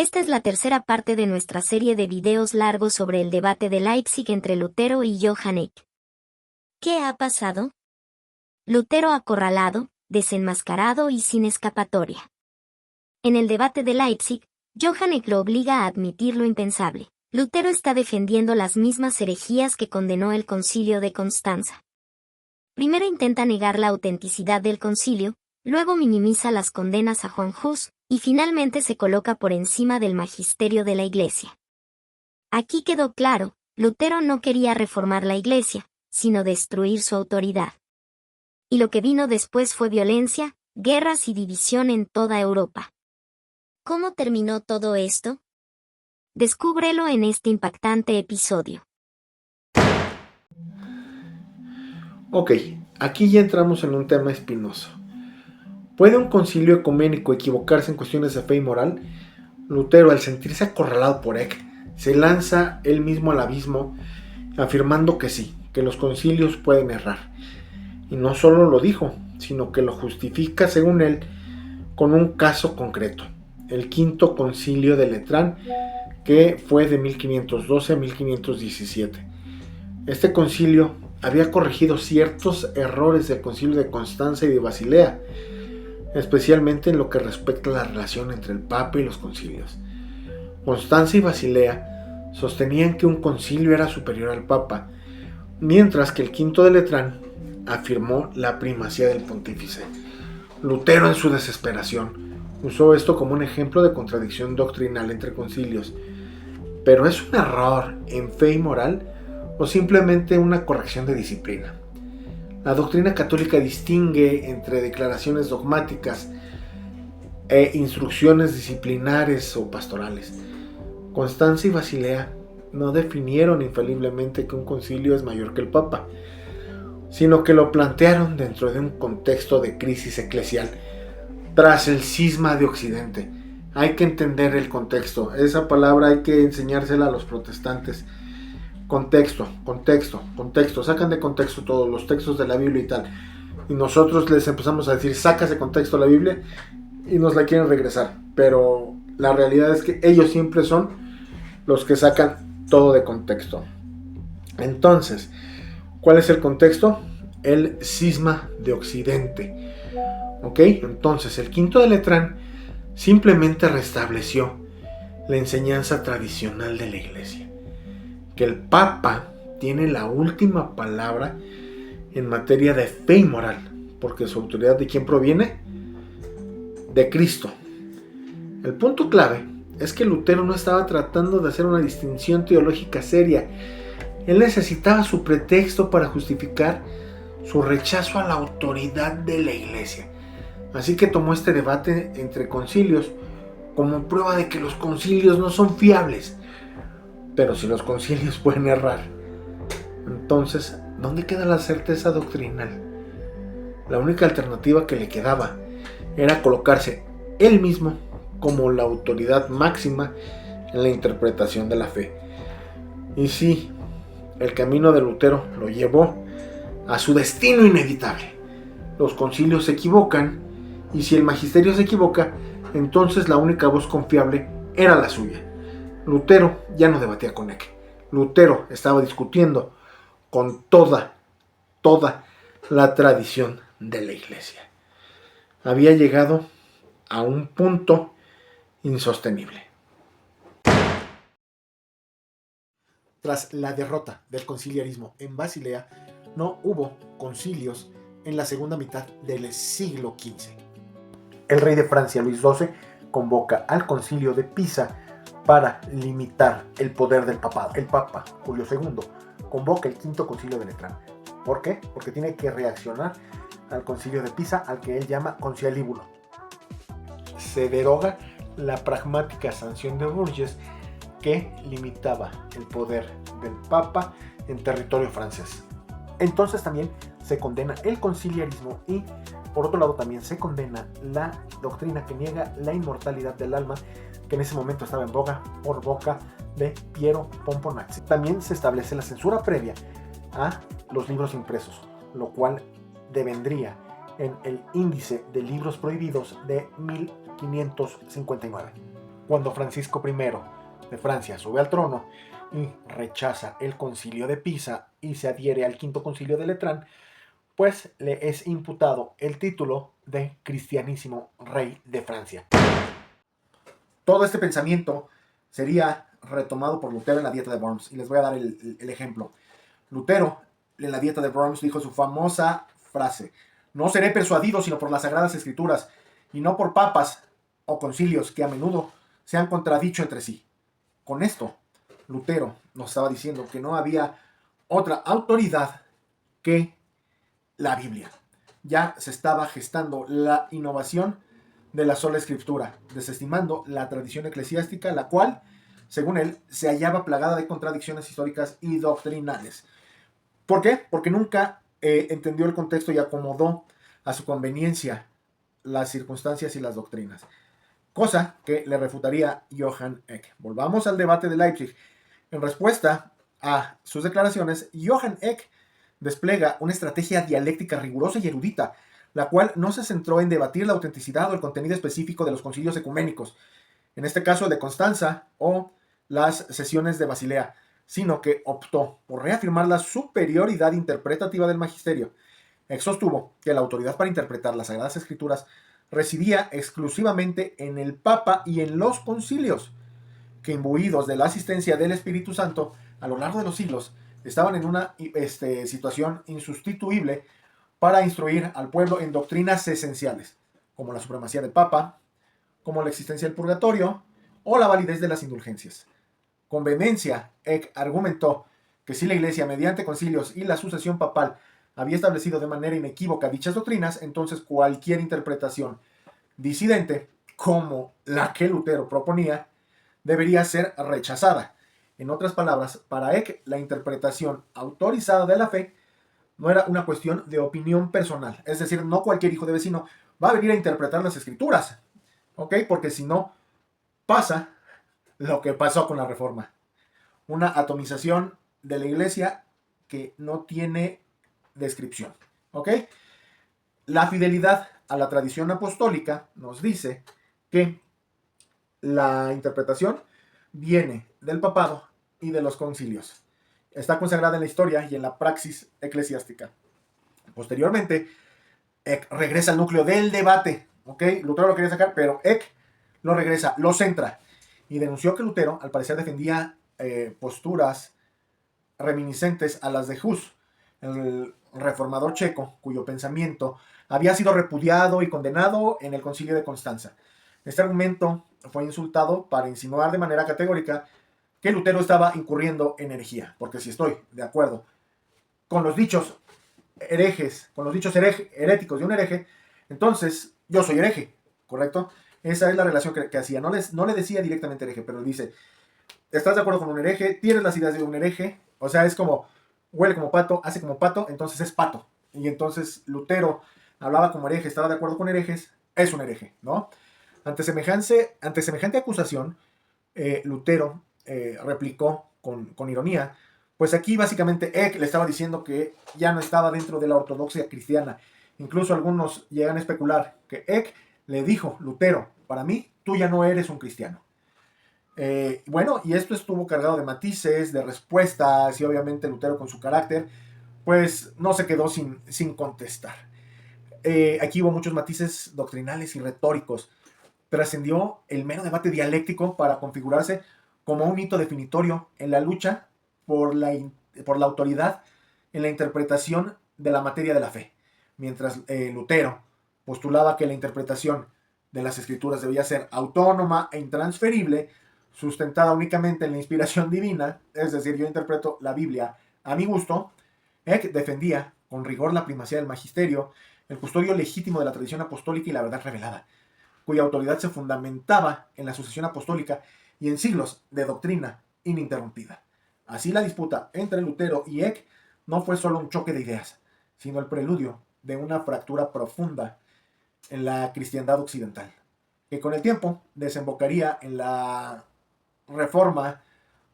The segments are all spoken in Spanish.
Esta es la tercera parte de nuestra serie de videos largos sobre el debate de Leipzig entre Lutero y Johann Eck. ¿Qué ha pasado? Lutero acorralado, desenmascarado y sin escapatoria. En el debate de Leipzig, Johann Eck lo obliga a admitir lo impensable. Lutero está defendiendo las mismas herejías que condenó el Concilio de Constanza. Primero intenta negar la autenticidad del concilio, luego minimiza las condenas a Juan Hus, y finalmente se coloca por encima del magisterio de la Iglesia. Aquí quedó claro, Lutero no quería reformar la Iglesia, sino destruir su autoridad. Y lo que vino después fue violencia, guerras y división en toda Europa. ¿Cómo terminó todo esto? Descúbrelo en este impactante episodio. Ok, aquí ya entramos en un tema espinoso. ¿Puede un concilio ecuménico equivocarse en cuestiones de fe y moral? Lutero, al sentirse acorralado por Eck, se lanza él mismo al abismo, afirmando que sí, que los concilios pueden errar. Y no solo lo dijo, sino que lo justifica, según él, con un caso concreto, el Quinto Concilio de Letrán, que fue de 1512 a 1517. Este concilio había corregido ciertos errores del Concilio de Constanza y de Basilea, especialmente en lo que respecta a la relación entre el Papa y los concilios. Constanza y Basilea sostenían que un concilio era superior al Papa, mientras que el Quinto de Letrán afirmó la primacía del pontífice. Lutero, en su desesperación, usó esto como un ejemplo de contradicción doctrinal entre concilios. ¿Pero es un error en fe y moral o simplemente una corrección de disciplina? La doctrina católica distingue entre declaraciones dogmáticas e instrucciones disciplinares o pastorales. Constanza y Basilea no definieron infaliblemente que un concilio es mayor que el Papa, sino que lo plantearon dentro de un contexto de crisis eclesial tras el cisma de Occidente. Hay que entender el contexto. Esa palabra hay que enseñársela a los protestantes. Contexto. Sacan de contexto todos los textos de la Biblia y tal. Y nosotros les empezamos a decir, sacas de contexto la Biblia y nos la quieren regresar. Pero la realidad es que ellos siempre son los que sacan todo de contexto. Entonces, ¿cuál es el contexto? El cisma de Occidente. ¿Ok? Entonces, el Quinto de Letrán simplemente restableció la enseñanza tradicional de la Iglesia, que el Papa tiene la última palabra en materia de fe y moral, porque su autoridad, ¿de quién proviene? De Cristo. El punto clave es que Lutero no estaba tratando de hacer una distinción teológica seria. Él necesitaba su pretexto para justificar su rechazo a la autoridad de la Iglesia. Así que tomó este debate entre concilios como prueba de que los concilios no son fiables. Pero si los concilios pueden errar, entonces, ¿dónde queda la certeza doctrinal? La única alternativa que le quedaba era colocarse él mismo como la autoridad máxima en la interpretación de la fe. Y sí, el camino de Lutero lo llevó a su destino inevitable. Los concilios se equivocan, y si el magisterio se equivoca, entonces la única voz confiable era la suya. Lutero ya no debatía con Eck. Lutero estaba discutiendo con toda la tradición de la Iglesia. Había llegado a un punto insostenible. Tras la derrota del conciliarismo en Basilea, no hubo concilios en la segunda mitad del siglo XV. El rey de Francia, Luis XII, convoca al concilio de Pisa para limitar el poder del papado. El papa, Julio II, convoca el quinto concilio de Letrán. ¿Por qué? Porque tiene que reaccionar al concilio de Pisa, al que él llama conciliábulo. Se deroga la pragmática sanción de Bourges, que limitaba el poder del papa en territorio francés. Entonces también se condena el conciliarismo y por otro lado también se condena la doctrina que niega la inmortalidad del alma, que en ese momento estaba en boga por boca de Piero Pomponazzi. También se establece la censura previa a los libros impresos, lo cual devendría en el índice de libros prohibidos de 1559. cuando Francisco I de Francia sube al trono y rechaza el concilio de Pisa y se adhiere al quinto concilio de Letrán, pues le es imputado el título de cristianísimo rey de Francia. Todo este pensamiento sería retomado por Lutero en la Dieta de Worms, y les voy a dar el ejemplo. Lutero, en la Dieta de Worms, dijo su famosa frase: no seré persuadido sino por las Sagradas Escrituras, y no por papas o concilios que a menudo se han contradicho entre sí. Con esto, Lutero nos estaba diciendo que no había otra autoridad que la Biblia. Ya se estaba gestando la innovación de la sola escritura, desestimando la tradición eclesiástica, la cual, según él, se hallaba plagada de contradicciones históricas y doctrinales. ¿Por qué? Porque nunca entendió el contexto y acomodó a su conveniencia las circunstancias y las doctrinas, cosa que le refutaría Johann Eck. Volvamos al debate de Leipzig. En respuesta a sus declaraciones, Johann Eck despliega una estrategia dialéctica rigurosa y erudita, la cual no se centró en debatir la autenticidad o el contenido específico de los concilios ecuménicos, en este caso el de Constanza o las sesiones de Basilea, sino que optó por reafirmar la superioridad interpretativa del magisterio. Eck sostuvo que la autoridad para interpretar las Sagradas Escrituras residía exclusivamente en el Papa y en los concilios, que imbuidos de la asistencia del Espíritu Santo a lo largo de los siglos, estaban en una situación insustituible para instruir al pueblo en doctrinas esenciales, como la supremacía del Papa, como la existencia del purgatorio o la validez de las indulgencias. Con vehemencia, Eck argumentó que si la Iglesia, mediante concilios y la sucesión papal, había establecido de manera inequívoca dichas doctrinas, entonces cualquier interpretación disidente, como la que Lutero proponía, debería ser rechazada. En otras palabras, para Eck, la interpretación autorizada de la fe no era una cuestión de opinión personal. Es decir, no cualquier hijo de vecino va a venir a interpretar las escrituras, ¿ok? Porque si no, pasa lo que pasó con la Reforma. Una atomización de la Iglesia que no tiene descripción, ¿ok? La fidelidad a la tradición apostólica nos dice que la interpretación viene del papado y de los concilios. Está consagrada en la historia y en la praxis eclesiástica. Posteriormente, Eck regresa al núcleo del debate. ¿Ok? Lutero lo quería sacar, pero Eck lo regresa, lo centra. Y denunció que Lutero, al parecer, defendía posturas reminiscentes a las de Hus, el reformador checo, cuyo pensamiento había sido repudiado y condenado en el Concilio de Constanza. Este argumento fue insultado para insinuar de manera categórica que Lutero estaba incurriendo en herejía, porque si estoy de acuerdo con los dichos herejes, con los dichos heréticos de un hereje, entonces yo soy hereje, ¿correcto? Esa es la relación que hacía. No le decía directamente hereje, pero dice: ¿estás de acuerdo con un hereje? ¿Tienes las ideas de un hereje? O sea, es como, huele como pato, hace como pato, entonces es pato. Y entonces Lutero hablaba como hereje, estaba de acuerdo con herejes, es un hereje, ¿no? Ante semejante acusación, Lutero replicó con ironía, pues aquí básicamente Eck le estaba diciendo que ya no estaba dentro de la ortodoxia cristiana. Incluso algunos llegan a especular que Eck le dijo: Lutero, para mí tú ya no eres un cristiano. Bueno, y esto estuvo cargado de matices, de respuestas, y obviamente Lutero, con su carácter, pues no se quedó sin contestar. Aquí hubo muchos matices doctrinales y retóricos. Trascendió el mero debate dialéctico para configurarse como un hito definitorio en la lucha por la autoridad en la interpretación de la materia de la fe. Mientras Lutero postulaba que la interpretación de las escrituras debía ser autónoma e intransferible, sustentada únicamente en la inspiración divina, es decir, yo interpreto la Biblia a mi gusto, Eck defendía con rigor la primacía del magisterio, el custodio legítimo de la tradición apostólica y la verdad revelada, cuya autoridad se fundamentaba en la sucesión apostólica y en siglos de doctrina ininterrumpida. Así, la disputa entre Lutero y Eck no fue solo un choque de ideas, sino el preludio de una fractura profunda en la cristiandad occidental, que con el tiempo desembocaría en la Reforma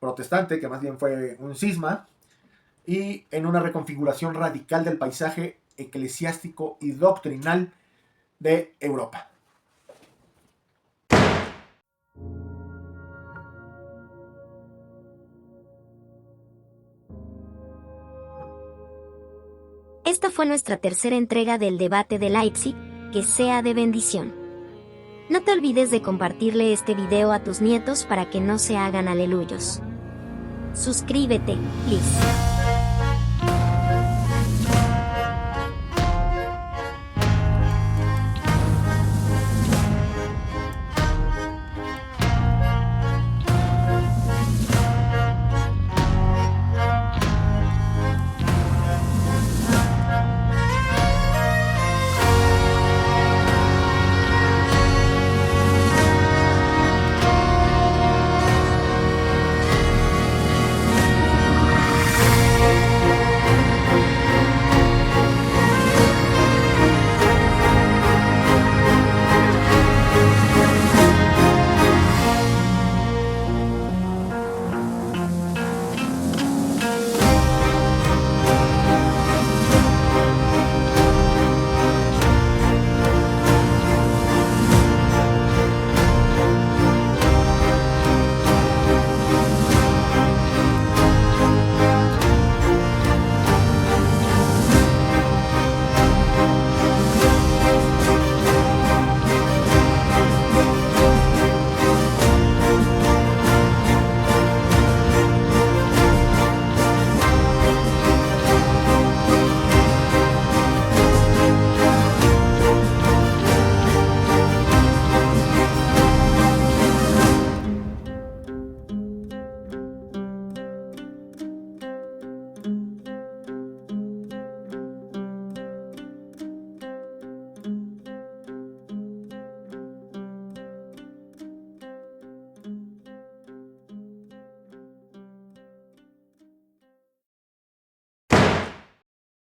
protestante, que más bien fue un cisma, y en una reconfiguración radical del paisaje eclesiástico y doctrinal de Europa. Esta fue nuestra tercera entrega del debate de Leipzig, que sea de bendición. No te olvides de compartirle este video a tus nietos para que no se hagan aleluyos. Suscríbete, please.